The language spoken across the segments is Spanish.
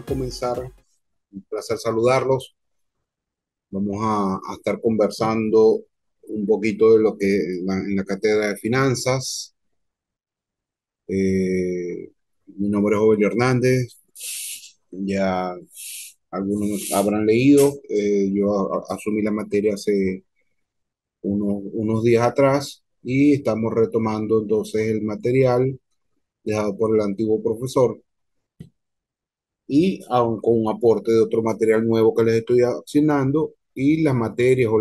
comenzar. Un placer saludarlos. Vamos a estar conversando un poquito de lo que en la cátedra de finanzas. Mi nombre es Jovelio Hernández. Ya algunos habrán leído. Yo asumí la materia hace unos días atrás y estamos retomando entonces el material dejado por el antiguo profesor y aún con un aporte de otro material nuevo que les estoy asignando y las materias o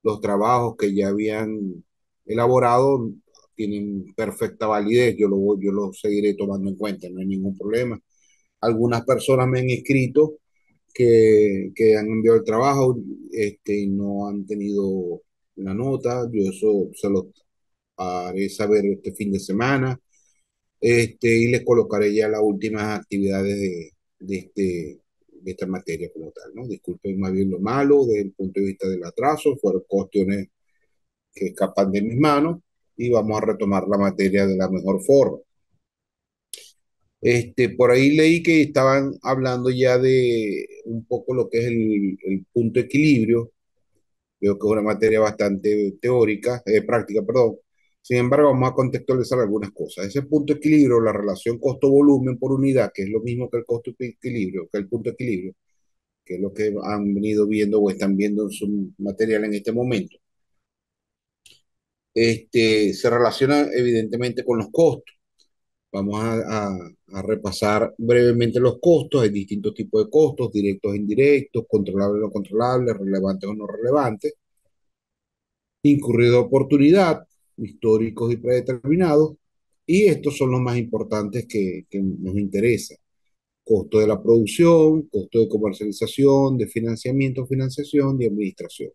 los trabajos que ya habían elaborado tienen perfecta validez. Yo lo seguiré tomando en cuenta, no hay ningún problema. Algunas personas me han escrito que han enviado el trabajo, y no han tenido la nota. Yo eso se lo haré saber este fin de semana, y les colocaré ya las últimas actividades de, este, de esta materia como tal, ¿no? Disculpen más bien lo malo desde el punto de vista del atraso, fueron cuestiones que escapan de mis manos y vamos a retomar la materia de la mejor forma. Por ahí leí que estaban hablando ya de un poco lo que es el punto de equilibrio. Veo que es una materia bastante teórica, práctica, perdón. Sin embargo, vamos a contextualizar algunas cosas. Ese punto de equilibrio, la relación costo-volumen por unidad, que es lo mismo que el costo de equilibrio, que el punto de equilibrio, que es lo que han venido viendo o están viendo en su material en este momento, se relaciona evidentemente con los costos. Vamos a repasar brevemente los costos. Hay distintos tipos de costos, directos e indirectos, controlables o no controlables, relevantes o no relevantes, incurrido de oportunidad, históricos y predeterminados, y estos son los más importantes que nos interesan. Costo de la producción, costo de comercialización, de financiamiento, financiación y administración.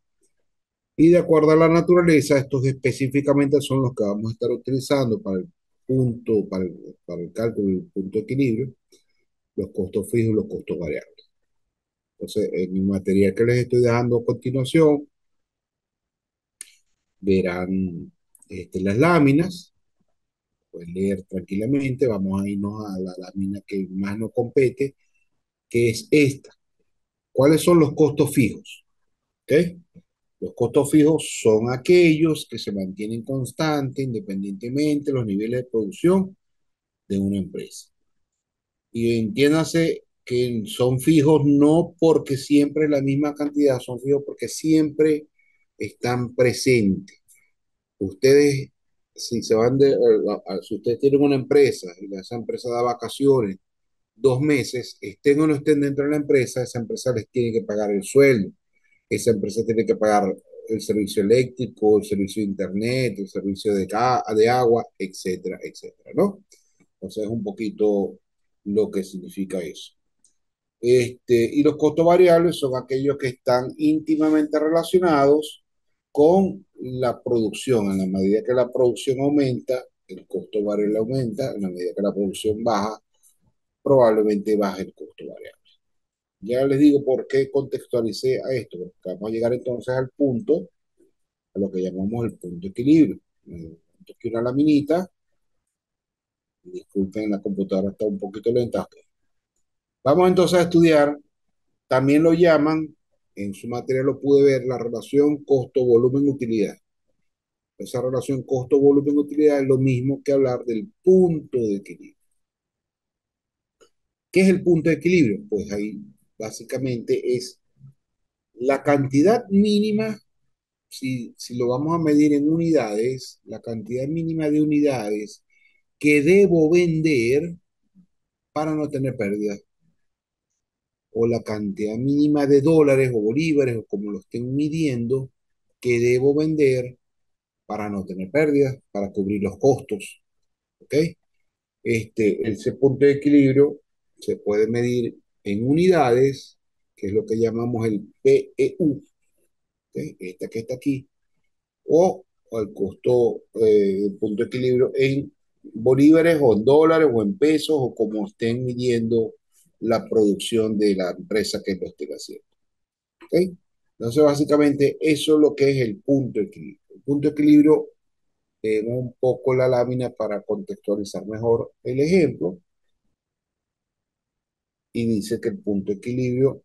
Y de acuerdo a la naturaleza, estos específicamente son los que vamos a estar utilizando para el punto, para el cálculo del punto de equilibrio, los costos fijos y los costos variables. Entonces, en el material que les estoy dejando a continuación, verán las láminas, pueden leer tranquilamente. Vamos a irnos a la lámina que más nos compete, que es esta. ¿Cuáles son los costos fijos? ¿Okay? Los costos fijos son aquellos que se mantienen constantes independientemente de los niveles de producción de una empresa. Y entiéndase que son fijos no porque siempre la misma cantidad, son fijos porque siempre están presentes. Ustedes, si se van si ustedes tienen una empresa y esa empresa da vacaciones 2 meses, estén o no estén dentro de la empresa, esa empresa les tiene que pagar el sueldo, esa empresa tiene que pagar el servicio eléctrico, el servicio de internet, el servicio de agua, etcétera, etcétera, ¿no? Entonces es un poquito lo que significa eso. Y los costos variables son aquellos que están íntimamente relacionados con la producción. En la medida que la producción aumenta, el costo variable aumenta. En la medida que la producción baja, probablemente baje el costo variable. Ya les digo por qué contextualicé a esto, porque vamos a llegar entonces al punto, a lo que llamamos el punto de equilibrio. Aquí una laminita, disculpen, la computadora está un poquito lenta. Vamos entonces a estudiar. También lo llaman, en su materia lo pude ver, la relación costo-volumen-utilidad. Esa relación costo-volumen-utilidad es lo mismo que hablar del punto de equilibrio. ¿Qué es el punto de equilibrio? Pues ahí básicamente es la cantidad mínima, si lo vamos a medir en unidades, la cantidad mínima de unidades que debo vender para no tener pérdidas, o la cantidad mínima de dólares o bolívares, o como lo estén midiendo, que debo vender para no tener pérdidas, para cubrir los costos. ¿Ok? Ese punto de equilibrio se puede medir en unidades, que es lo que llamamos el PEU, ¿ok? Esta que está aquí, o el costo, el punto de equilibrio en bolívares o en dólares o en pesos o como estén midiendo la producción de la empresa que lo esté haciendo. ¿Ok? Entonces, básicamente, eso es lo que es el punto de equilibrio. El punto de equilibrio, un poco la lámina para contextualizar mejor el ejemplo. y dice que el punto de equilibrio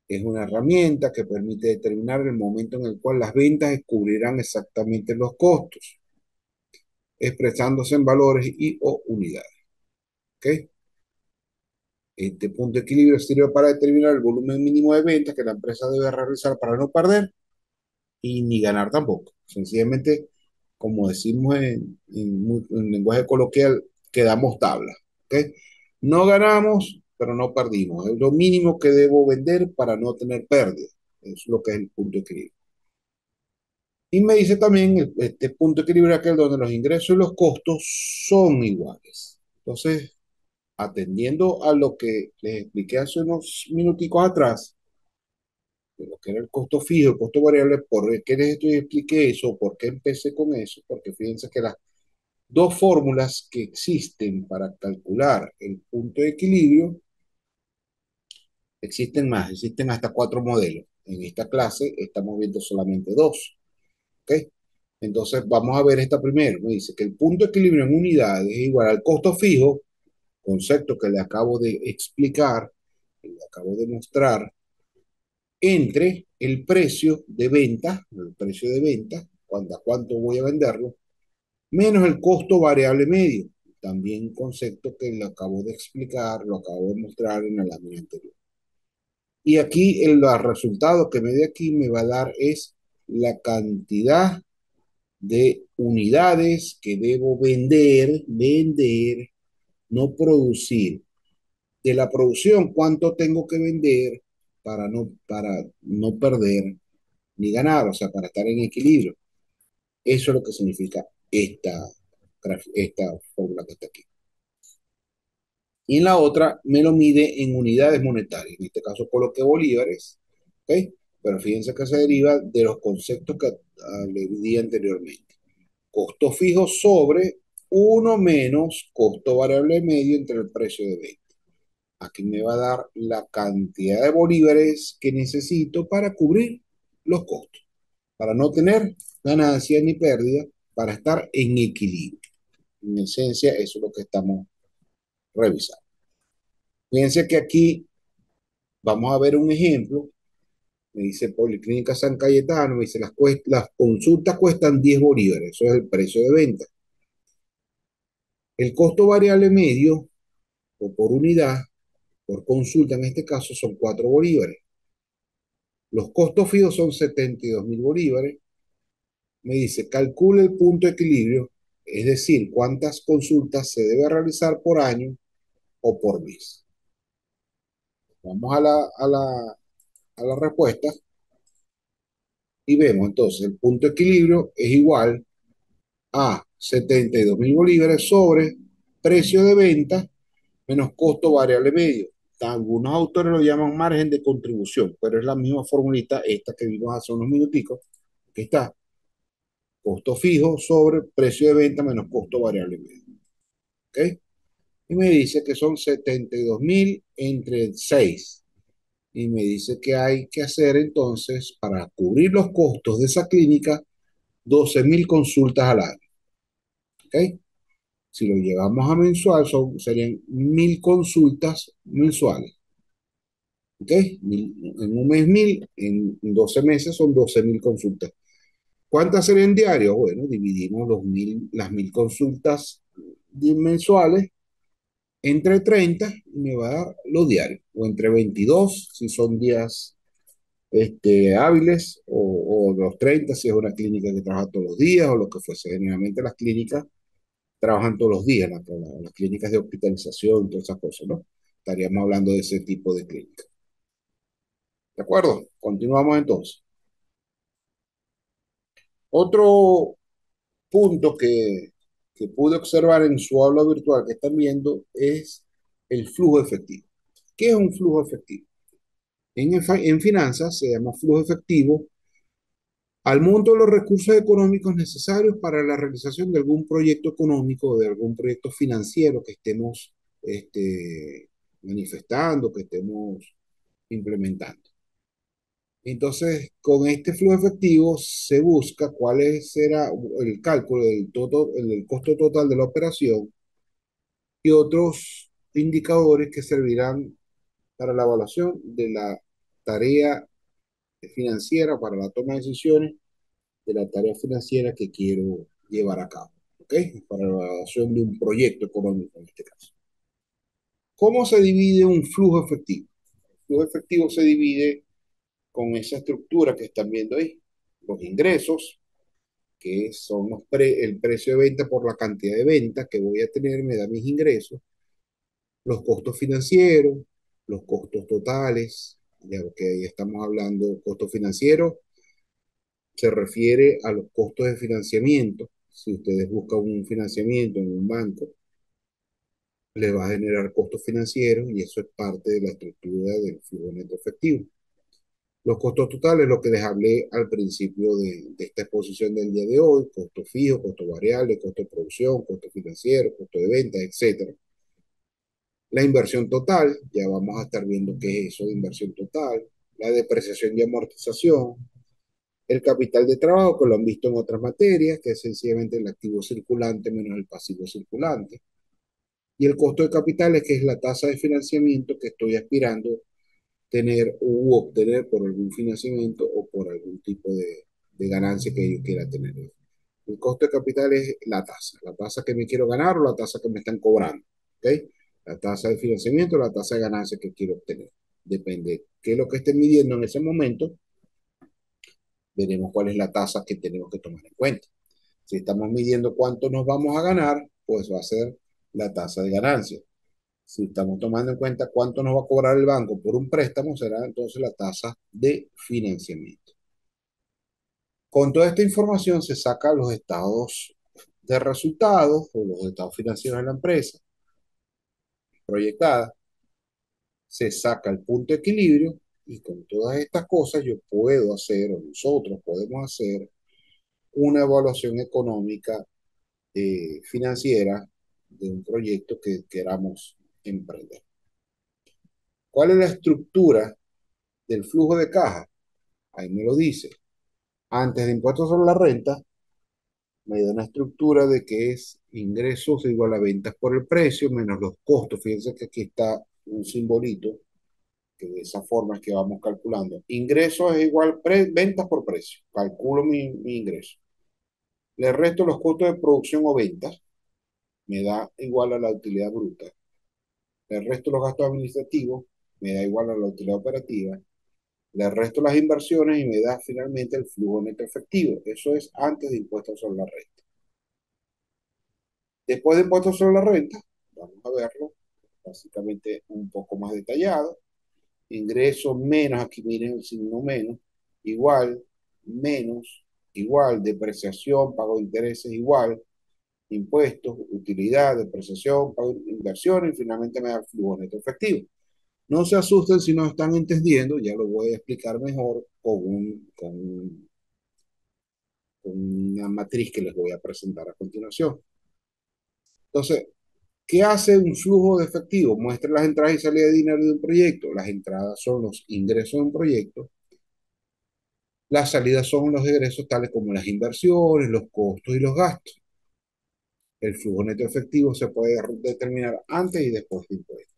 es una herramienta que permite determinar el momento en el cual las ventas descubrirán exactamente los costos, expresándose en valores y o unidades. ¿Ok? Este punto de equilibrio sirve para determinar el volumen mínimo de ventas que la empresa debe realizar para no perder y ni ganar tampoco. Sencillamente, como decimos en lenguaje coloquial, quedamos tabla. ¿Ok? No ganamos, pero no perdimos. Es lo mínimo que debo vender para no tener pérdida. Eso es lo que es el punto de equilibrio. Y me dice también, este punto de equilibrio es aquel donde los ingresos y los costos son iguales. Entonces, atendiendo a lo que les expliqué hace unos minuticos atrás, de lo que era el costo fijo, el costo variable, ¿por qué les expliqué eso? ¿Por qué empecé con eso? Porque fíjense que las dos fórmulas que existen para calcular el punto de equilibrio, existen más, existen hasta cuatro modelos. En esta clase estamos viendo solamente dos. ¿Ok? Entonces vamos a ver esta primero. Me dice que el punto de equilibrio en unidades es igual al costo fijo, concepto que le acabo de explicar, que le acabo de mostrar, entre el precio de venta, a cuánto voy a venderlo, menos el costo variable medio. También un concepto que lo acabo de explicar, lo acabo de mostrar en la lámina anterior. Y aquí el resultado que me dé aquí me va a dar es la cantidad de unidades que debo vender, no producir. De la producción, ¿cuánto tengo que vender para no perder ni ganar? O sea, para estar en equilibrio. Eso es lo que significa esta fórmula que está aquí. Y en la otra me lo mide en unidades monetarias. En este caso coloqué bolívares, ¿ok? Pero fíjense que se deriva de los conceptos que le di anteriormente. Costo fijo sobre uno menos costo variable medio entre el precio de venta. Aquí me va a dar la cantidad de bolívares que necesito para cubrir los costos, para no tener ganancia ni pérdida, para estar en equilibrio. En esencia, eso es lo que estamos revisando. Fíjense que aquí vamos a ver un ejemplo. Me dice Policlínica San Cayetano, me dice las consultas cuestan 10 bolívares, eso es el precio de venta. El costo variable medio o por unidad, por consulta en este caso, son 4 bolívares. Los costos fijos son 72.000 bolívares. Me dice, calcule el punto de equilibrio, es decir, cuántas consultas se debe realizar por año o por mes. Vamos a la respuesta y vemos entonces el punto de equilibrio es igual a 72.000 bolívares sobre precio de venta menos costo variable medio. Algunos autores lo llaman margen de contribución, pero es la misma formulita esta que vimos hace unos minuticos, que está costo fijo sobre precio de venta menos costo variable medio. ¿Ok? Y me dice que son 72.000 entre 6. Y me dice que hay que hacer entonces, para cubrir los costos de esa clínica, 12.000 consultas al año. ¿Ok? Si lo llevamos a mensual, serían 1.000 consultas mensuales. ¿Ok? En un mes 1.000, en 12 meses son 12.000 consultas. ¿Cuántas serían diarios? Bueno, dividimos las 1.000 consultas mensuales entre 30 y me va a dar los diarios, o entre 22 si son días hábiles, o los 30 si es una clínica que trabaja todos los días, o lo que fuese. Generalmente las clínicas trabajan todos los días, las clínicas de hospitalización, todas esas cosas, ¿no? Estaríamos hablando de ese tipo de clínica. ¿De acuerdo? Continuamos entonces. Otro punto que pude observar en su aula virtual que están viendo es el flujo efectivo. ¿Qué es un flujo efectivo? En finanzas se llama flujo efectivo al monto de los recursos económicos necesarios para la realización de algún proyecto económico o de algún proyecto financiero que estemos manifestando, que estemos implementando. Entonces, con este flujo efectivo se busca cuál será el cálculo del costo total de la operación y otros indicadores que servirán para la evaluación de la tarea financiera, para la toma de decisiones de la tarea financiera que quiero llevar a cabo, ¿ok? Para la evaluación de un proyecto económico en este caso. ¿Cómo se divide un flujo efectivo? El flujo efectivo se divide con esa estructura que están viendo ahí. Los ingresos, que son el precio de venta por la cantidad de ventas que voy a tener, me da mis ingresos, los costos financieros, los costos totales, ya que ahí estamos hablando, costos financieros se refiere a los costos de financiamiento. Si ustedes buscan un financiamiento en un banco, le va a generar costos financieros y eso es parte de la estructura del flujo neto efectivo. Los costos totales, lo que les hablé al principio de esta exposición del día de hoy, costos fijos, costos variables, costo de producción, costo financiero, costo de ventas, etcétera. La inversión total, ya vamos a estar viendo qué es eso de inversión total, la depreciación y amortización, el capital de trabajo, que lo han visto en otras materias, que es sencillamente el activo circulante menos el pasivo circulante, y el costo de capitales, que es la tasa de financiamiento que estoy aspirando tener u obtener por algún financiamiento o por algún tipo de ganancia que yo quiera tener. El costo de capital es la tasa que me quiero ganar o la tasa que me están cobrando. ¿Ok? La tasa de financiamiento o la tasa de ganancia que quiero obtener. Depende qué es lo que estén midiendo en ese momento, veremos cuál es la tasa que tenemos que tomar en cuenta. Si estamos midiendo cuánto nos vamos a ganar, pues va a ser la tasa de ganancia. Si estamos tomando en cuenta cuánto nos va a cobrar el banco por un préstamo, será entonces la tasa de financiamiento. Con toda esta información se sacan los estados de resultados o los estados financieros de la empresa proyectada, se saca el punto de equilibrio y con todas estas cosas yo puedo hacer, o nosotros podemos hacer, una evaluación económica financiera de un proyecto que queramos emprender. ¿Cuál es la estructura del flujo de caja? Ahí me lo dice. Antes de impuestos sobre la renta, me da una estructura de que es ingresos igual a ventas por el precio menos los costos. Fíjense que aquí está un simbolito, que de esa forma es que vamos calculando. Ingresos es igual ventas por precio. Calculo mi ingreso. Le resto los costos de producción o ventas, me da igual a la utilidad bruta. Le resto los gastos administrativos, me da igual a la utilidad operativa. Le resto las inversiones y me da finalmente el flujo neto efectivo. Eso es antes de impuestos sobre la renta. Después de impuestos sobre la renta, vamos a verlo básicamente un poco más detallado. Ingresos menos, aquí miren el signo menos, igual, menos, igual, depreciación, pago de intereses, igual, impuestos, utilidad, depreciación, pago de inversión y finalmente me da el flujo neto efectivo. No se asusten si no están entendiendo, ya lo voy a explicar mejor con una matriz que les voy a presentar a continuación. Entonces, ¿qué hace un flujo de efectivo? Muestra las entradas y salidas de dinero de un proyecto. Las entradas son los ingresos de un proyecto. Las salidas son los egresos tales como las inversiones, los costos y los gastos. El flujo neto efectivo se puede determinar antes y después de impuestos.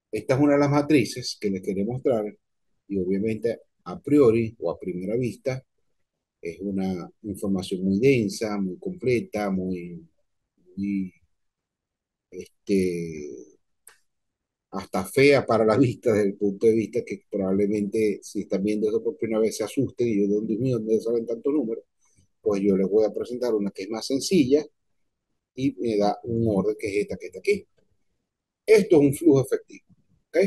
Esta es una de las matrices que les quería mostrar y obviamente a priori o a primera vista es una información muy densa, muy completa, muy este, hasta fea para la vista desde el punto de vista que probablemente si están viendo eso por primera vez se asusten y yo, Dios mío, ¿dónde salen tantos números? Pues yo les voy a presentar una que es más sencilla y me da un orden que es esta que está aquí. Esto es un flujo efectivo. ¿Ok?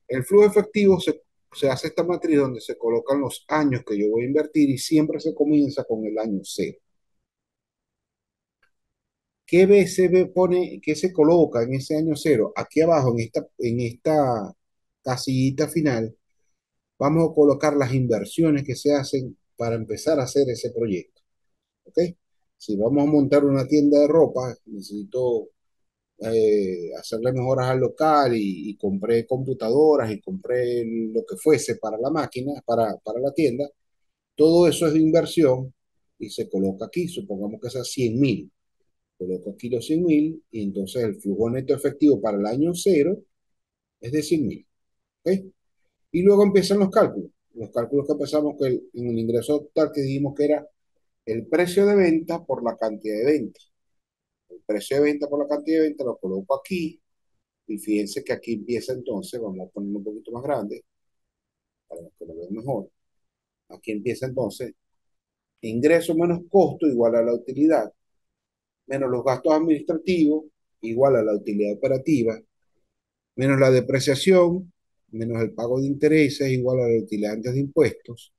El flujo efectivo se hace esta matriz donde se colocan los años que yo voy a invertir y siempre se comienza con el año cero. ¿Qué se coloca en ese año cero? Aquí abajo, en esta casillita final, vamos a colocar las inversiones que se hacen para empezar a hacer ese proyecto. ¿Ok? Si vamos a montar una tienda de ropa, necesito hacerle mejoras al local y compré computadoras y compré lo que fuese para la máquina, para la tienda. Todo eso es inversión y se coloca aquí. Supongamos que sea 100.000. coloco aquí los 100.000 y entonces el flujo neto efectivo para el año cero es de 100.000. ¿Ok? Y luego empiezan los cálculos. Los cálculos que empezamos que en el ingreso total que dijimos que era el precio de venta por la cantidad de venta. El precio de venta por la cantidad de venta lo coloco aquí y fíjense que aquí empieza entonces, vamos a ponerlo un poquito más grande para que lo vean mejor. Aquí empieza entonces ingreso menos costo igual a la utilidad, menos los gastos administrativos igual a la utilidad operativa, menos la depreciación, menos el pago de intereses igual a la utilidad antes de impuestos,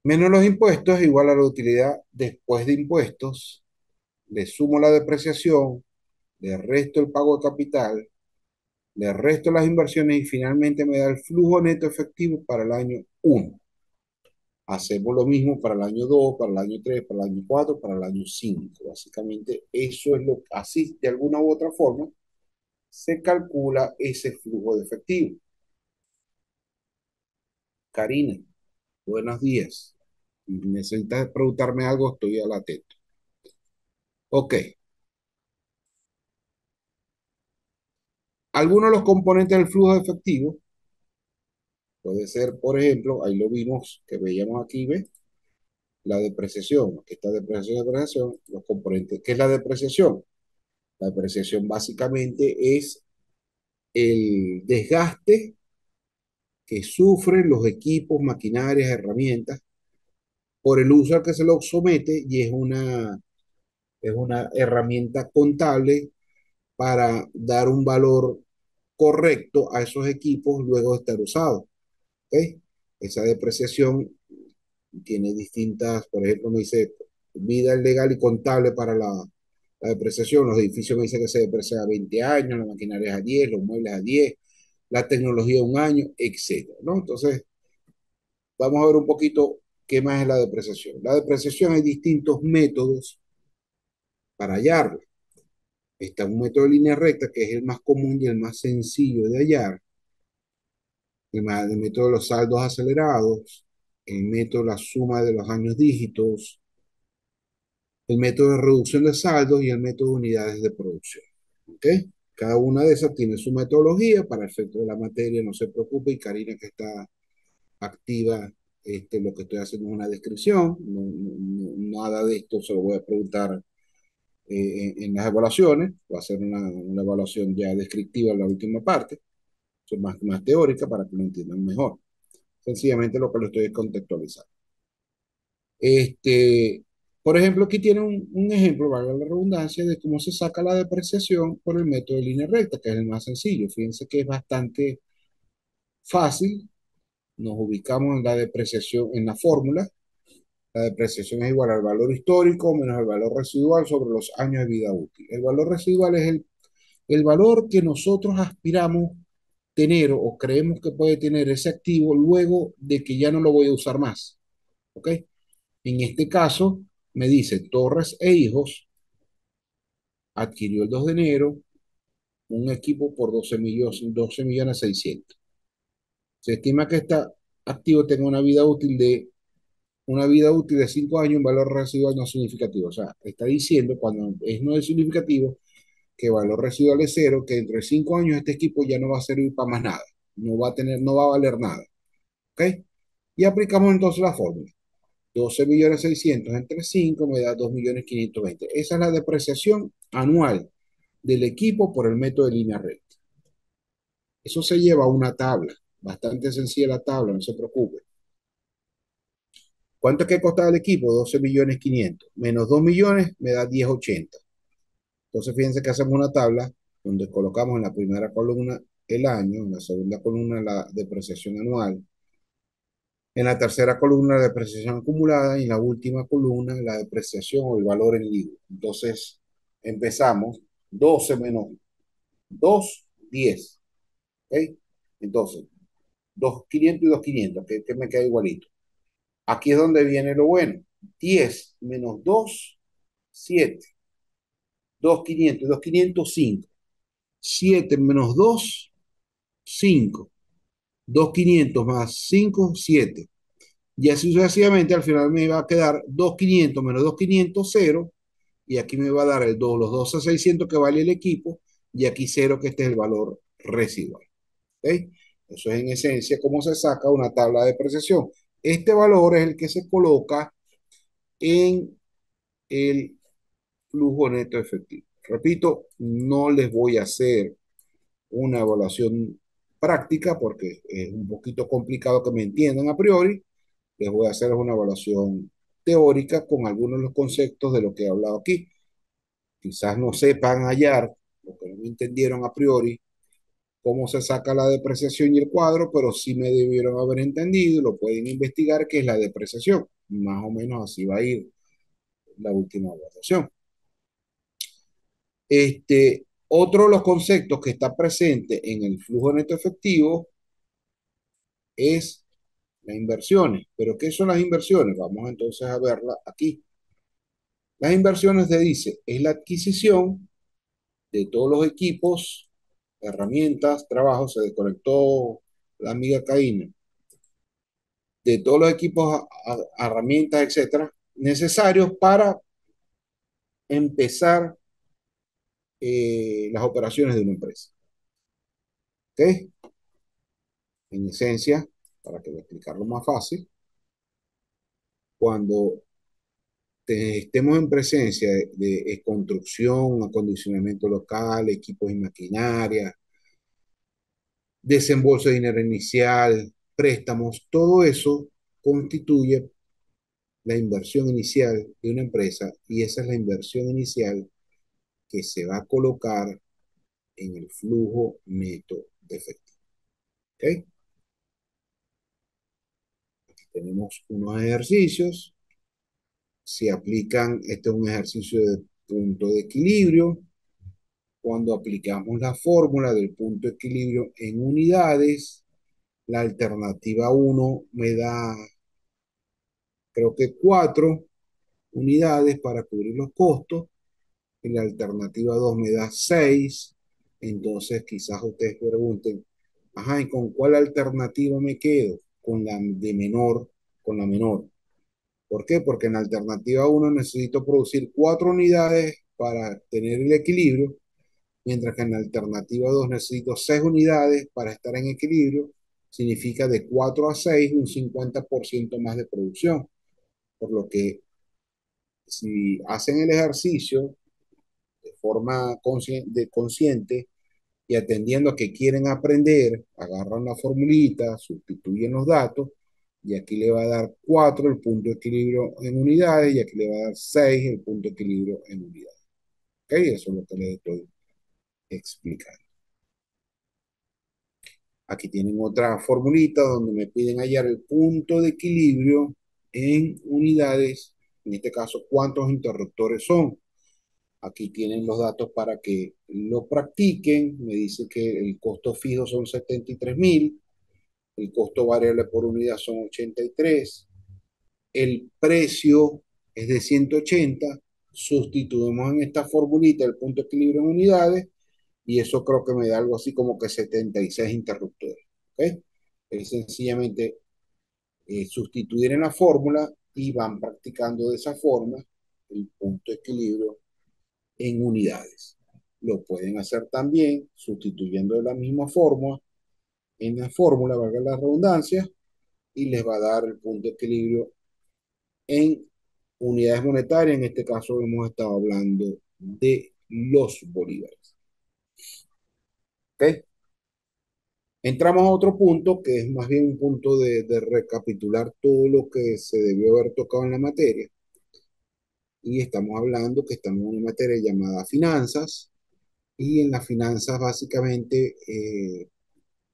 menos los impuestos igual a la utilidad después de impuestos, le sumo la depreciación, le resto el pago de capital, le resto las inversiones y finalmente me da el flujo neto efectivo para el año uno. Hacemos lo mismo para el año 2, para el año 3, para el año 4, para el año 5. Básicamente, eso es lo que, así, de alguna u otra forma, se calcula ese flujo de efectivo. Karina, buenos días. Si necesitas preguntarme algo, estoy al atento. Ok. Algunos de los componentes del flujo de efectivo puede ser, por ejemplo, ahí lo vimos, que veíamos aquí, ¿ves? La depreciación. Aquí está depreciación, los componentes. ¿Qué es la depreciación? La depreciación básicamente es el desgaste que sufren los equipos, maquinarias, herramientas por el uso al que se los somete y es una herramienta contable para dar un valor correcto a esos equipos luego de estar usados. ¿Ok? Esa depreciación tiene distintas, por ejemplo, me dice vida legal y contable para la depreciación. Los edificios me dicen que se deprecia a 20 años, la maquinaria es a 10, los muebles a 10, la tecnología a un año, etcétera, ¿no? Entonces, vamos a ver un poquito qué más es la depreciación. La depreciación hay distintos métodos para hallarla. Está un método de línea recta que es el más común y el más sencillo de hallar. El método de los saldos acelerados, el método de la suma de los años dígitos, el método de reducción de saldos y el método de unidades de producción. ¿Ok? Cada una de esas tiene su metodología para efecto de la materia, no se preocupe, y Karina que está activa, lo que estoy haciendo es una descripción, nada de esto se lo voy a preguntar en las evaluaciones, voy a hacer una evaluación ya descriptiva en la última parte, más teórica para que lo entiendan mejor. Sencillamente lo que lo estoy contextualizando. Este, por ejemplo, aquí tiene un ejemplo, valga la redundancia, de cómo se saca la depreciación por el método de línea recta, que es el más sencillo. Fíjense que es bastante fácil. Nos ubicamos en la depreciación, en la fórmula. La depreciación es igual al valor histórico menos el valor residual sobre los años de vida útil. El valor residual es el valor que nosotros aspiramos tener o creemos que puede tener ese activo luego de que ya no lo voy a usar más. ¿Ok? En este caso, me dice Torres e Hijos adquirió el 2 de enero un equipo por 12 millones 600. Se estima que este activo tenga una vida útil de 5 años, un valor residual no significativo. O sea, está diciendo cuando no es significativo que valor residual es cero, que dentro de 5 años este equipo ya no va a servir para más nada, no va a valer nada. ¿Ok? Y aplicamos entonces la fórmula. 12 millones 600 entre 5 me da 2 millones 520. Esa es la depreciación anual del equipo por el método de línea recta. Eso se lleva a una tabla, bastante sencilla la tabla, no se preocupe. ¿Cuánto es que costaba el equipo? 12 millones 500. Menos 2 millones me da 10,80. Entonces fíjense que hacemos una tabla donde colocamos en la primera columna el año, en la segunda columna la depreciación anual, en la tercera columna la depreciación acumulada y en la última columna la depreciación o el valor en libro. Entonces empezamos 12 menos 2, 10. ¿Ok? Entonces, 2.500 y 2.500, que me queda igualito. Aquí es donde viene lo bueno. 10 menos 2, 7. 2.500 y 2.500, 5. 7 menos 2, 5. 2.500 más 5, 7. Y así sucesivamente, al final me va a quedar 2.500 menos 2.500, 0. y aquí me va a dar los 12.600 que vale el equipo, y aquí cero, que este es el valor residual. ¿Ok? Eso es en esencia cómo se saca una tabla de depreciación. Este valor es el que se coloca en el flujo neto efectivo. Repito, no les voy a hacer una evaluación práctica porque es un poquito complicado que me entiendan a priori. Les voy a hacer una evaluación teórica con algunos de los conceptos de lo que he hablado aquí. Quizás no sepan hallar, lo que no me entendieron a priori, cómo se saca la depreciación y el cuadro, pero sí me debieron haber entendido, lo pueden investigar, qué es la depreciación. Más o menos así va a ir la última evaluación. Otro de los conceptos que está presente en el flujo neto efectivo es las inversiones. ¿Pero qué son las inversiones? Vamos entonces a verla aquí. Las inversiones, se dice, es la adquisición de todos los equipos, herramientas, trabajo. Se desconectó la amiga Caína, de todos los equipos, herramientas, etcétera, necesarios para empezar las operaciones de una empresa. ¿Ok? En esencia, para que lo explicarlo más fácil, cuando estemos en presencia de construcción, acondicionamiento local, equipos y maquinaria, desembolso de dinero inicial, préstamos, todo eso constituye la inversión inicial de una empresa, y esa es la inversión inicial que se va a colocar en el flujo neto de efectivo. ¿Ok? Tenemos unos ejercicios, se aplican, este es un ejercicio de punto de equilibrio. Cuando aplicamos la fórmula del punto de equilibrio en unidades, la alternativa uno me da, creo que 4 unidades para cubrir los costos, y la alternativa 2 me da 6. Entonces quizás ustedes pregunten, ajá, ¿y con cuál alternativa me quedo? Con la de menor, con la menor. ¿Por qué? Porque en la alternativa uno necesito producir 4 unidades para tener el equilibrio, mientras que en la alternativa 2 necesito 6 unidades para estar en equilibrio. Significa de 4 a 6 un 50% más de producción. Por lo que si hacen el ejercicio de forma consciente y atendiendo a que quieren aprender, agarran la formulita, sustituyen los datos, y aquí le va a dar 4 el punto de equilibrio en unidades, y aquí le va a dar 6 el punto de equilibrio en unidades. ¿Ok? Eso es lo que les estoy explicando. Aquí tienen otra formulita donde me piden hallar el punto de equilibrio en unidades. En este caso, ¿cuántos interruptores son? Aquí tienen los datos para que lo practiquen. Me dice que el costo fijo son 73.000, el costo variable por unidad son 83, el precio es de 180. Sustituimos en esta formulita el punto de equilibrio en unidades, y eso creo que me da algo así como que 76 interruptores. ¿Ok? Es sencillamente sustituir en la fórmula, y van practicando de esa forma el punto de equilibrio en unidades. Lo pueden hacer también sustituyendo de la misma forma en la fórmula, valga la redundancia, y les va a dar el punto de equilibrio en unidades monetarias. En este caso hemos estado hablando de los bolívares. ¿Ok? Entramos a otro punto que es más bien un punto de recapitular todo lo que se debió haber tocado en la materia. Y estamos hablando que estamos en una materia llamada finanzas, y en las finanzas básicamente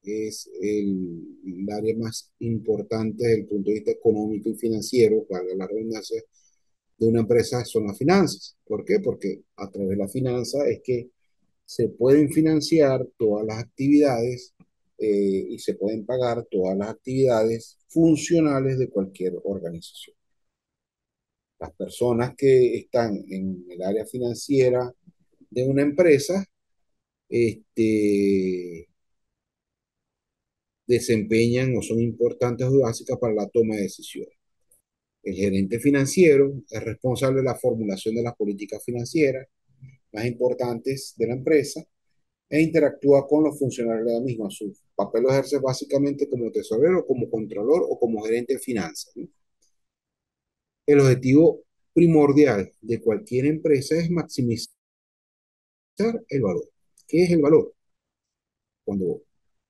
es el área más importante desde el punto de vista económico y financiero, para la redundancia, de una empresa son las finanzas. ¿Por qué? Porque a través de la finanza es que se pueden financiar todas las actividades, y se pueden pagar todas las actividades funcionales de cualquier organización. Las personas que están en el área financiera de una empresa, desempeñan o son importantes o básicas para la toma de decisiones. El gerente financiero es responsable de la formulación de las políticas financieras más importantes de la empresa e interactúa con los funcionarios de la misma. Su papel lo ejerce básicamente como tesorero, como controlador o como gerente de finanzas, ¿no? El objetivo primordial de cualquier empresa es maximizar el valor. ¿Qué es el valor? Cuando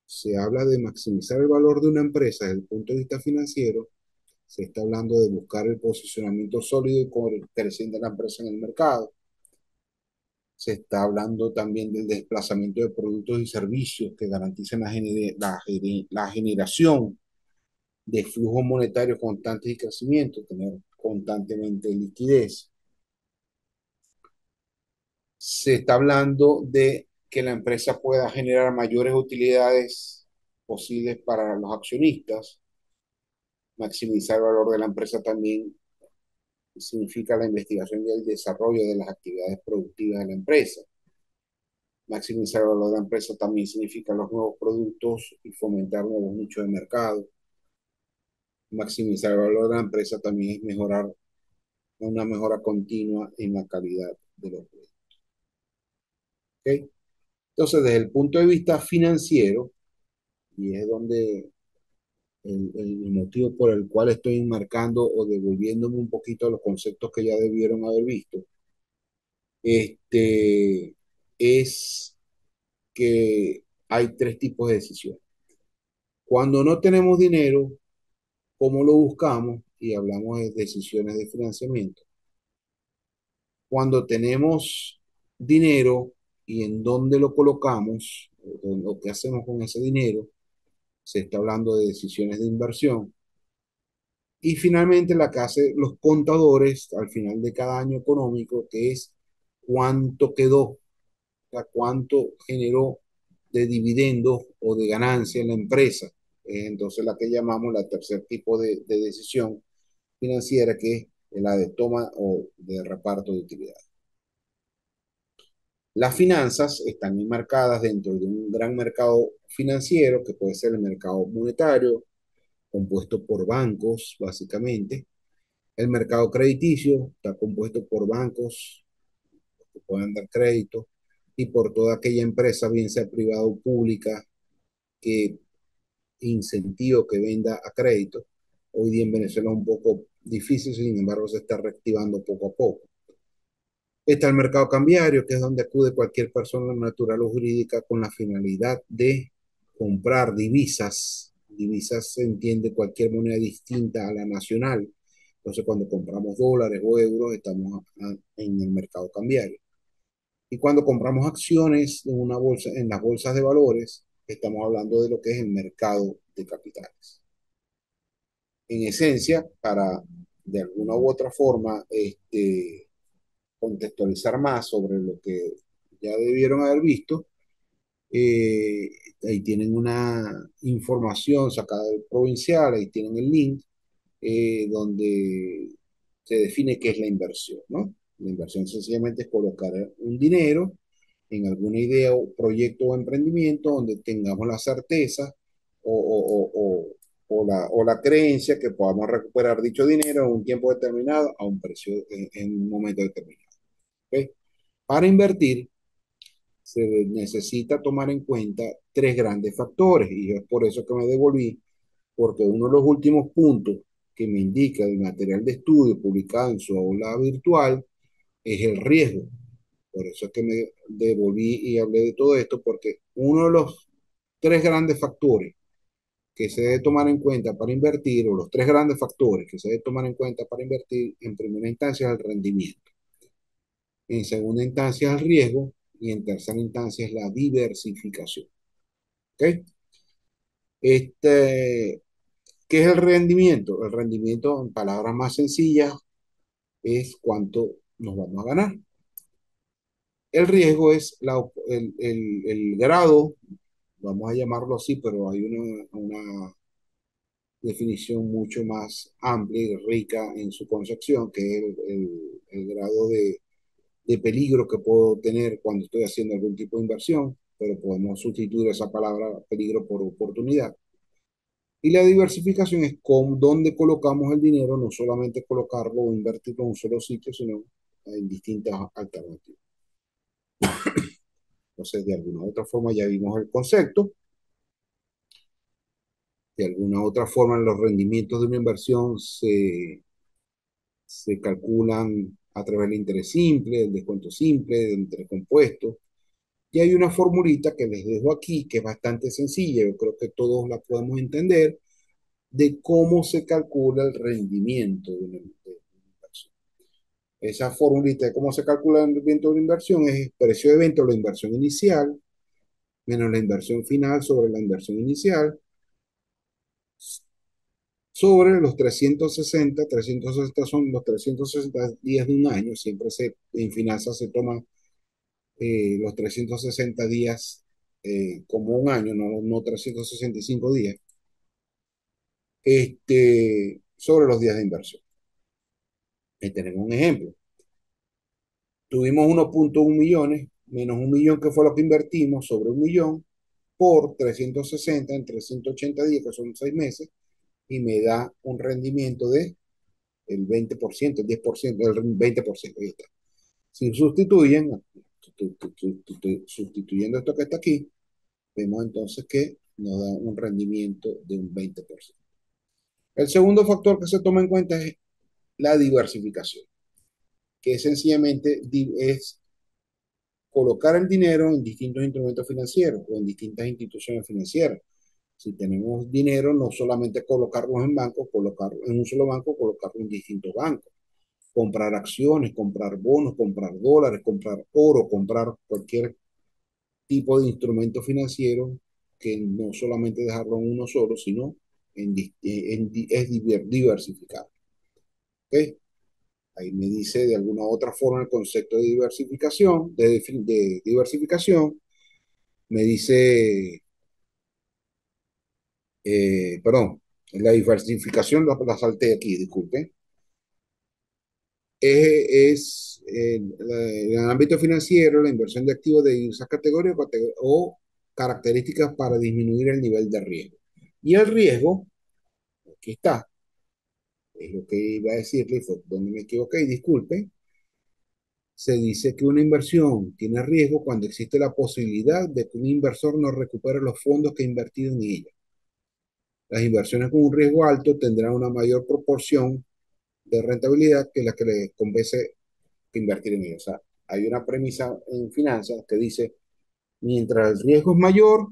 se habla de maximizar el valor de una empresa desde el punto de vista financiero, se está hablando de buscar el posicionamiento sólido y creciente de la empresa en el mercado. Se está hablando también del desplazamiento de productos y servicios que garanticen la generación de flujos monetarios constantes y crecimiento, tener constantemente liquidez. Se está hablando de que la empresa pueda generar mayores utilidades posibles para los accionistas. Maximizar el valor de la empresa también significa la investigación y el desarrollo de las actividades productivas de la empresa. Maximizar el valor de la empresa también significa los nuevos productos y fomentar nuevos nichos de mercado. Maximizar el valor de la empresa también es mejorar una mejora continua en la calidad de los productos. ¿Okay? Entonces, desde el punto de vista financiero, y es donde el motivo por el cual estoy enmarcando o devolviéndome un poquito a los conceptos que ya debieron haber visto, es que hay tres tipos de decisiones. Cuando no tenemos dinero, ¿cómo lo buscamos? Y hablamos de decisiones de financiamiento. Cuando tenemos dinero y en dónde lo colocamos, o lo que hacemos con ese dinero, se está hablando de decisiones de inversión. Y finalmente la que hacen los contadores al final de cada año económico, que es cuánto quedó, o sea, cuánto generó de dividendos o de ganancia en la empresa. Entonces la que llamamos la tercer tipo de decisión financiera, que es la de toma o de reparto de utilidades. Las finanzas están enmarcadas dentro de un gran mercado financiero, que puede ser el mercado monetario, compuesto por bancos, básicamente. El mercado crediticio está compuesto por bancos que pueden dar crédito y por toda aquella empresa, bien sea privada o pública, que incentivo que venda a crédito. Hoy día en Venezuela es un poco difícil, sin embargo se está reactivando poco a poco. Está el mercado cambiario, que es donde acude cualquier persona natural o jurídica con la finalidad de comprar divisas. Divisas se entiende cualquier moneda distinta a la nacional. Entonces, cuando compramos dólares o euros, estamos en el mercado cambiario. Y cuando compramos acciones en una bolsa, en las bolsas de valores, estamos hablando de lo que es el mercado de capitales. En esencia, para de alguna u otra forma, contextualizar más sobre lo que ya debieron haber visto, eh, ahí tienen una información sacada del provincial, ahí tienen el link, donde se define qué es la inversión, ¿no? La inversión sencillamente es colocar un dinero en alguna idea o proyecto o emprendimiento donde tengamos la certeza o la creencia que podamos recuperar dicho dinero en un tiempo determinado a un precio en un momento determinado. ¿Okay? Para invertir se necesita tomar en cuenta tres grandes factores y es por eso que me devolví, porque uno de los últimos puntos que me indica el material de estudio publicado en su aula virtual es el riesgo. Por eso es que me devolví y hablé de todo esto, porque uno de los tres grandes factores que se debe tomar en cuenta para invertir, o los tres grandes factores que se debe tomar en cuenta para invertir, en primera instancia es el rendimiento, en segunda instancia es el riesgo y en tercera instancia es la diversificación. ¿Okay? Este, ¿Qué es el rendimiento? El rendimiento, en palabras más sencillas, es cuánto nos vamos a ganar. El riesgo es el grado, vamos a llamarlo así, pero hay una definición mucho más amplia y rica en su concepción, que es el grado de peligro que puedo tener cuando estoy haciendo algún tipo de inversión, pero podemos sustituir esa palabra peligro por oportunidad. Y la diversificación es con dónde colocamos el dinero, no solamente colocarlo o invertirlo en un solo sitio, sino en distintas alternativas. Entonces, de alguna u otra forma ya vimos el concepto, de alguna u otra forma los rendimientos de una inversión se calculan a través del interés simple, del descuento simple, del interés compuesto. Y hay una formulita que les dejo aquí, que es bastante sencilla, yo creo que todos la podemos entender, de cómo se calcula el rendimiento una inversión. Esa formulita de cómo se calcula el rendimiento de una inversión es el precio de venta o la inversión inicial, menos la inversión final sobre la inversión inicial, sobre los 360 son los 360 días de un año, siempre en finanzas se toma los 360 días como un año, no 365 días, sobre los días de inversión. Tenemos un ejemplo. Tuvimos 1.1 millones, menos un millón que fue lo que invertimos, sobre un millón, por 360 en 380 días, que son 6 meses, y me da un rendimiento de el 20%, el 10%, el 20%. Ahí está. Si sustituyendo esto que está aquí, vemos entonces que nos da un rendimiento de un 20%. El segundo factor que se toma en cuenta es la diversificación, que sencillamente es colocar el dinero en distintos instrumentos financieros o en distintas instituciones financieras. Si tenemos dinero, no solamente colocarlo en bancos, colocarlo en un solo banco, colocarlo en distintos bancos. Comprar acciones, comprar bonos, comprar dólares, comprar oro, comprar cualquier tipo de instrumento financiero que no solamente dejarlo en uno solo, sino es diversificar. ¿Okay? Ahí me dice de alguna u otra forma el concepto de diversificación, de diversificación, me dice, perdón, la diversificación la salté aquí, disculpe, en el ámbito financiero la inversión de activos de diversas categorías o características para disminuir el nivel de riesgo. Y el riesgo, aquí está, es lo que iba a decirle, fue donde me equivoqué, disculpe, se dice que una inversión tiene riesgo cuando existe la posibilidad de que un inversor no recupere los fondos que ha invertido en ella. Las inversiones con un riesgo alto tendrán una mayor proporción de rentabilidad que la que le convence invertir en ella. O sea, hay una premisa en finanzas que dice, mientras el riesgo es mayor,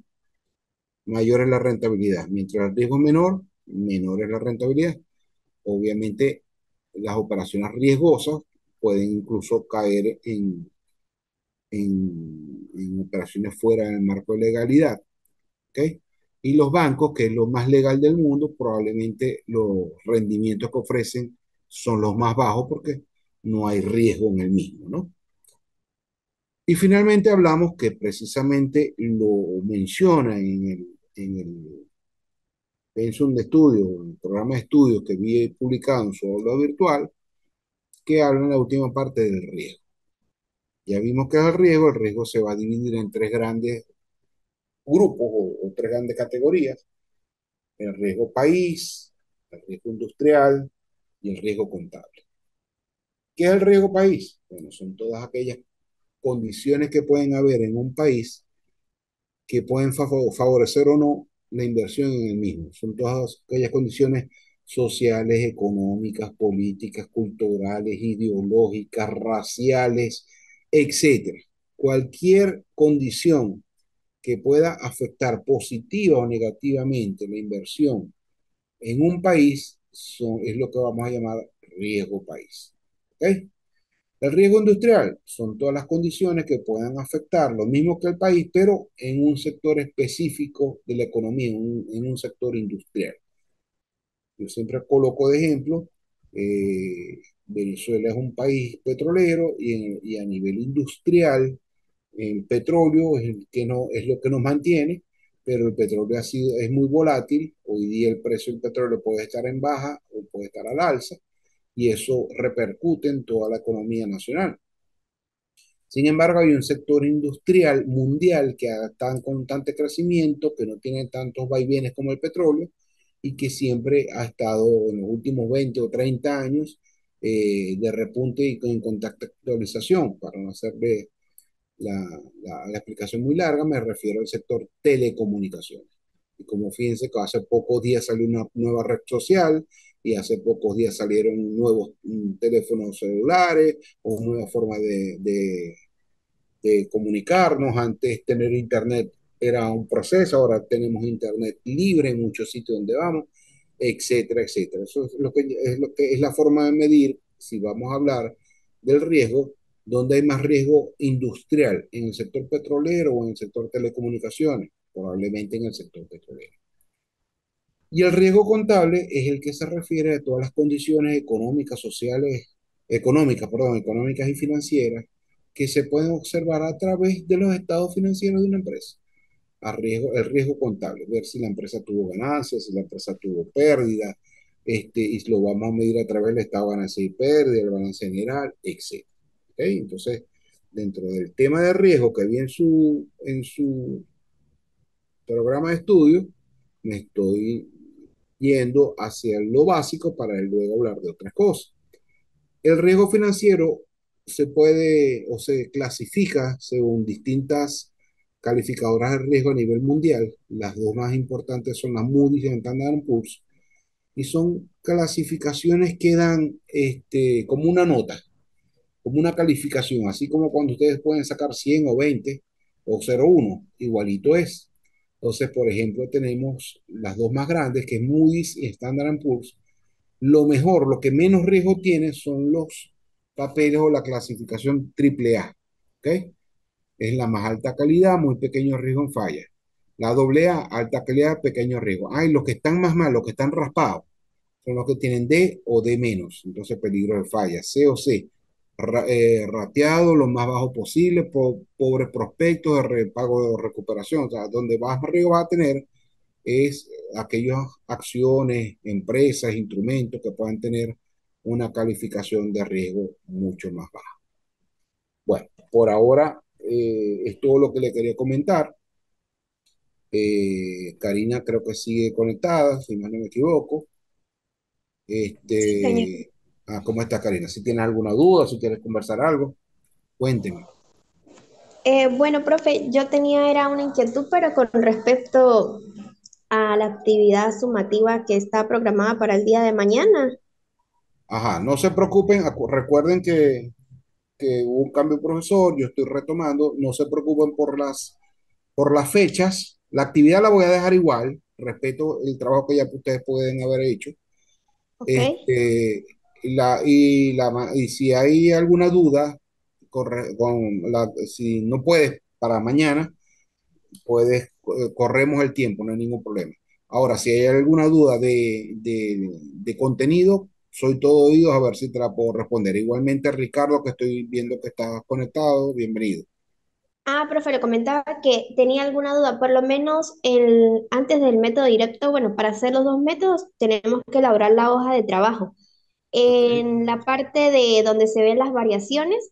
mayor es la rentabilidad. Mientras el riesgo es menor, menor es la rentabilidad. Obviamente, las operaciones riesgosas pueden incluso caer en operaciones fuera del marco de legalidad. ¿Okay? Y los bancos, que es lo más legal del mundo, probablemente los rendimientos que ofrecen son los más bajos porque no hay riesgo en el mismo, ¿no? Y finalmente hablamos que precisamente lo menciona en el pensum de estudio, el programa de estudios que vi publicado en su aula virtual, que habla en la última parte del riesgo. Ya vimos que es el riesgo se va a dividir en tres grandes grupos o tres grandes categorías: el riesgo país, el riesgo industrial y el riesgo contable. ¿Qué es el riesgo país? Bueno, son todas aquellas condiciones que pueden haber en un país que pueden favorecer o no la inversión en el mismo. Son todas aquellas condiciones sociales, económicas, políticas, culturales, ideológicas, raciales, etcétera. Cualquier condición que pueda afectar positiva o negativamente la inversión en un país es lo que vamos a llamar riesgo país. ¿Okay? El riesgo industrial son todas las condiciones que puedan afectar lo mismo que el país, pero en un sector específico de la economía, en un sector industrial. Yo siempre coloco de ejemplo, Venezuela es un país petrolero y a nivel industrial, el petróleo es, el que no, es lo que nos mantiene, pero el petróleo es muy volátil. Hoy día el precio del petróleo puede estar en baja o puede estar al alza y eso repercute en toda la economía nacional. Sin embargo, hay un sector industrial mundial que está en constante crecimiento, que no tiene tantos vaivenes como el petróleo, y que siempre ha estado en los últimos 20 o 30 años de repunte y con contacto actualización. Para no hacerle la explicación muy larga, me refiero al sector telecomunicaciones. Y como fíjense que hace pocos días salió una nueva red social y hace pocos días salieron nuevos teléfonos celulares o nueva forma de comunicarnos. Antes tener internet era un proceso, ahora tenemos internet libre en muchos sitios donde vamos, etcétera, etcétera. Eso es lo que es la forma de medir, si vamos a hablar del riesgo, donde hay más riesgo industrial, en el sector petrolero o en el sector telecomunicaciones, probablemente en el sector petrolero. Y el riesgo contable es el que se refiere a todas las condiciones económicas, sociales, económicas y financieras que se pueden observar a través de los estados financieros de una empresa. El riesgo contable, ver si la empresa tuvo ganancias, si la empresa tuvo pérdida, y lo vamos a medir a través del estado de ganancia y pérdida, el balance general, etc. ¿Okay? Entonces, dentro del tema de riesgo que vi en su programa de estudio, me estoy yendo hacia lo básico para luego hablar de otras cosas. El riesgo financiero se puede o se clasifica según distintas calificadoras de riesgo a nivel mundial. Las dos más importantes son las Moody's y Standard Poor's, y son clasificaciones que dan como una nota, como una calificación, así como cuando ustedes pueden sacar 100 o 20 o 0,1, igualito es. Entonces, por ejemplo, tenemos las dos más grandes, que es Moody's y Standard Poor's. Lo mejor, lo que menos riesgo tiene son los papeles o la clasificación AAA. ¿Ok? Es la más alta calidad, muy pequeño riesgo en falla. La AA, alta calidad, pequeño riesgo. Ay, los que están más mal, los que están raspados, son los que tienen D o D menos, entonces peligro de falla. C o C, rateado lo más bajo posible, pobres prospectos de pago de recuperación. O sea, donde más riesgo va a tener es aquellas acciones, empresas, instrumentos que puedan tener una calificación de riesgo mucho más baja. Bueno, por ahora es todo lo que le quería comentar. Karina creo que sigue conectada, si mal no me equivoco. Sí, señor. ¿Cómo está Karina? Si tienes alguna duda, si quieres conversar algo, cuénteme. Bueno, profe, yo tenía era una inquietud, pero con respecto a la actividad sumativa que está programada para el día de mañana. Ajá, no se preocupen, recuerden que hubo un cambio de profesor, yo estoy retomando, no se preocupen por las fechas, la actividad la voy a dejar igual, respeto el trabajo que ya ustedes pueden haber hecho. Ok. Este, y si hay alguna duda, si no puedes para mañana, corremos el tiempo, no hay ningún problema. Ahora, si hay alguna duda de contenido, soy todo oídos a ver si te la puedo responder. Igualmente, Ricardo, que estoy viendo que estás conectado, bienvenido. Ah, profe, le comentaba que tenía alguna duda, por lo menos antes del método directo, bueno, para hacer los dos métodos tenemos que elaborar la hoja de trabajo. Ok, En la parte de donde se ven las variaciones,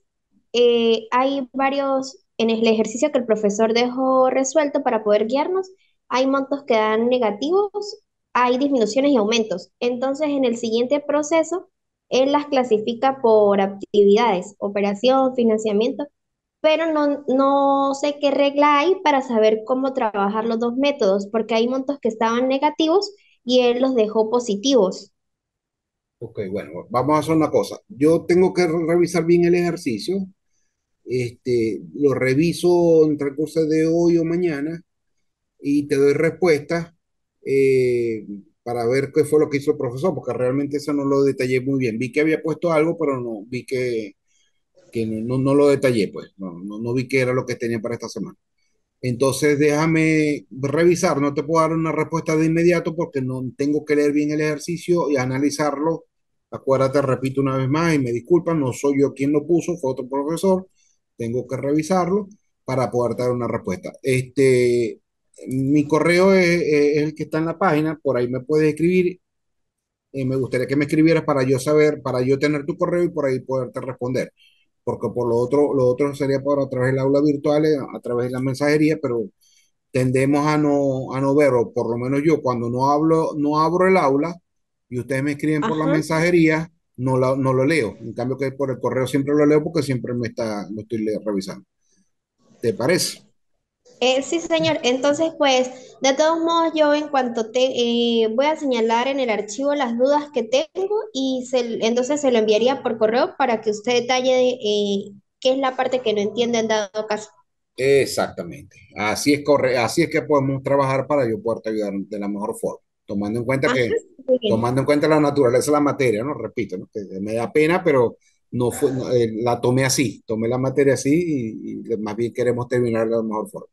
hay varios, en el ejercicio que el profesor dejó resuelto para poder guiarnos, hay montos que dan negativos, hay disminuciones y aumentos. Entonces, en el siguiente proceso, él las clasifica por actividades, operación, financiamiento, pero no sé qué regla hay para saber cómo trabajar los dos métodos, porque hay montos que estaban negativos y él los dejó positivos. ok, bueno, vamos a hacer una cosa. Yo tengo que revisar bien el ejercicio. Lo reviso en el transcurso de hoy o mañana y te doy respuesta para ver qué fue lo que hizo el profesor, porque realmente eso no lo detallé muy bien. Vi que había puesto algo, pero no vi que no lo detallé, pues. No vi qué era lo que tenía para esta semana. Entonces déjame revisar, no te puedo dar una respuesta de inmediato porque no tengo que leer bien el ejercicio y analizarlo. Acuérdate, repito una vez más y me disculpan, no soy yo quien lo puso, fue otro profesor. Tengo que revisarlo para poder dar una respuesta. Mi correo es el que está en la página, por ahí me puedes escribir. Me gustaría que me escribieras para yo saber, para yo tener tu correo y por ahí poderte responder, porque por lo otro sería por a través del aula virtual, a través de la mensajería, pero tendemos a no ver, o por lo menos yo, cuando no hablo, no abro el aula y ustedes me escriben por la Ajá. mensajería, no lo leo. En cambio que por el correo siempre lo leo porque siempre lo estoy revisando. ¿Te parece? Sí, señor. Entonces, pues, de todos modos, yo en cuanto te voy a señalar en el archivo las dudas que tengo y entonces se lo enviaría por correo para que usted detalle qué es la parte que no entiende en dado caso. Exactamente. Así es que podemos trabajar para yo poderte ayudar de la mejor forma, Ajá, muy bien. tomando en cuenta la naturaleza de la materia, ¿no? Repito, ¿no? Que me da pena, pero la tomé así, tomé la materia así y más bien queremos terminar de la mejor forma.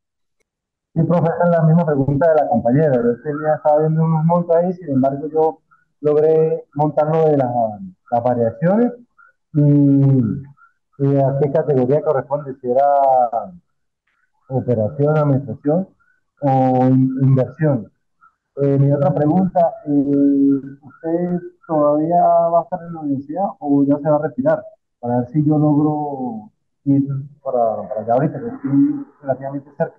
Sí, profe, esa es la misma pregunta de la compañera. Yo tenía, estaba viendo unos montos ahí, sin embargo, yo logré montar lo de las variaciones y a qué categoría corresponde, si era operación, administración o inversión. Mi otra pregunta, ¿usted todavía va a estar en la universidad o ya se va a retirar? Para ver si yo logro ir para allá ahorita, que estoy relativamente cerca.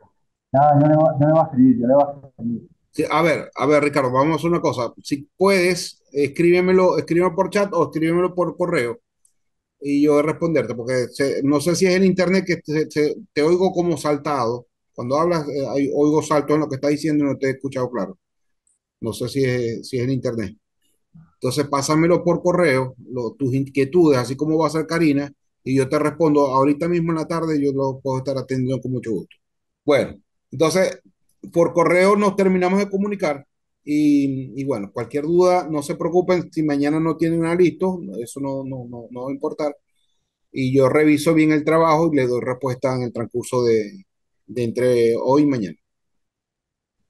Ya, yo le voy a escribir, yo le voy a escribir. Sí, a ver, Ricardo, vamos a hacer una cosa. Si puedes, escríbemelo por chat o escríbemelo por correo y yo voy a responderte, porque no sé si es el internet que te oigo como saltado. Cuando hablas, oigo saltos en lo que estás diciendo y no te he escuchado claro. No sé si es el internet. Entonces, pásamelo por correo, tus inquietudes, así como va a ser Karina, y yo te respondo ahorita mismo en la tarde, yo lo puedo estar atendiendo con mucho gusto. Bueno, entonces, por correo nos terminamos de comunicar y bueno, cualquier duda, no se preocupen si mañana no tienen nada listo, eso no va a importar. Y yo reviso bien el trabajo y le doy respuesta en el transcurso de entre hoy y mañana.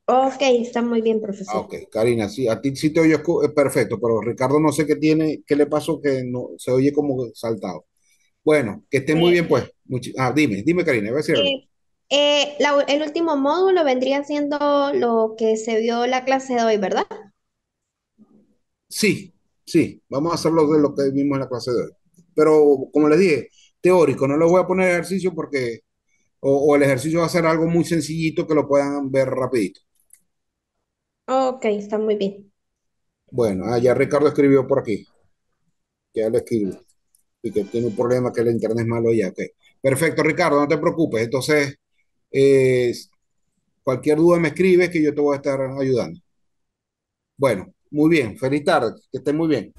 Ok, está muy bien, Ah, profesor. ok, Karina, sí, a ti sí te oyes perfecto, pero Ricardo no sé qué tiene, qué le pasó que no se oye como saltado. Bueno, que esté muy bien, Eh, pues. Dime, Karina, voy a decir algo. eh, el último módulo vendría siendo lo que se vio en la clase de hoy, ¿verdad? Sí, sí, vamos a hacerlo de lo que vimos en la clase de hoy. Pero como les dije, teórico, no le voy a poner ejercicio porque, o el ejercicio va a ser algo muy sencillito que lo puedan ver rapidito. Ok, está muy bien. Bueno, ya Ricardo escribió por aquí, ya lo escribió, y que tiene un problema que el internet es malo ya, ok. Perfecto, Ricardo, no te preocupes. Entonces, eh, cualquier duda me escribes que yo te voy a estar ayudando. Bueno, muy bien, feliz tarde, que estés muy bien.